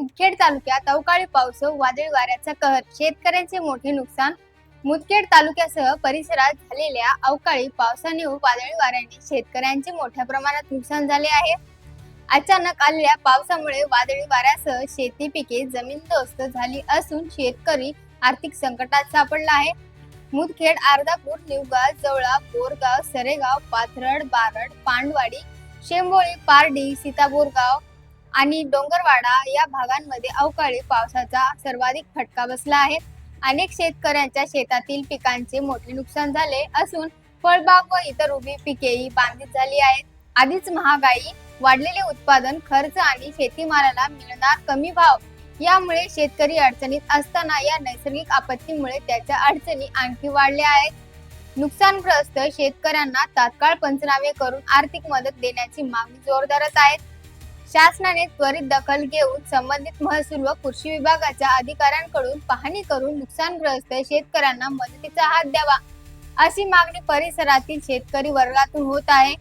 मुदखेड तालुक्यात अवकाळी पाऊस व वादळी वाऱ्याचा कहर, शेतकऱ्यांचे मोठे नुकसान. मुदखेड तालुक्यासह परिसरात झालेल्या अवकाळी पावसाने व वादळी वाऱ्याने शेतकऱ्यांचे मोठ्या प्रमाणात नुकसान झाले आहे. अचानक आलेल्या पावसामुळे वादळी वाऱ्यासह शेती पिके जमीनदोस्त झाली असून शेतकरी आर्थिक संकटात सापडला आहे. मुदखेड, अर्धापूर, निवगाव, जवळा, बोरगाव, सरेगाव, पाथरड, बारड, पांडवाडी, शेंबोळी, पारडी, सीताबोरगाव आणि डोंगरवाडा या भागांमध्ये अवकाळी पावसाचा सर्वाधिक फटका बसला आहे. अनेक शेतकऱ्यांच्या शेतातील पिकांचे मोठे नुकसान झाले असून फळबाग व इतर उभी पिकेही बाधित झाली आहेत. आधीच महागाई, वाढलेले उत्पादन खर्च आणि शेतीमालाला मिळणार कमी भाव यामुळे शेतकरी अडचणीत असताना या नैसर्गिक आपत्तीमुळे त्याच्या अडचणी आणखी वाढल्या आहेत. नुकसानग्रस्त शेतकऱ्यांना तात्काळ पंचनामे करून आर्थिक मदत देण्याची मागणी जोरदारच आहे. शासनाने त्वरित दखल घेऊन संबंधित महसूल व कृषी विभागाच्या अधिकाऱ्यांकडून पाहणी करून नुकसानग्रस्त शेतकऱ्यांना मदतीचा हात द्यावा, अशी मागणी परिसरातील शेतकरी वर्गातून होत आहे.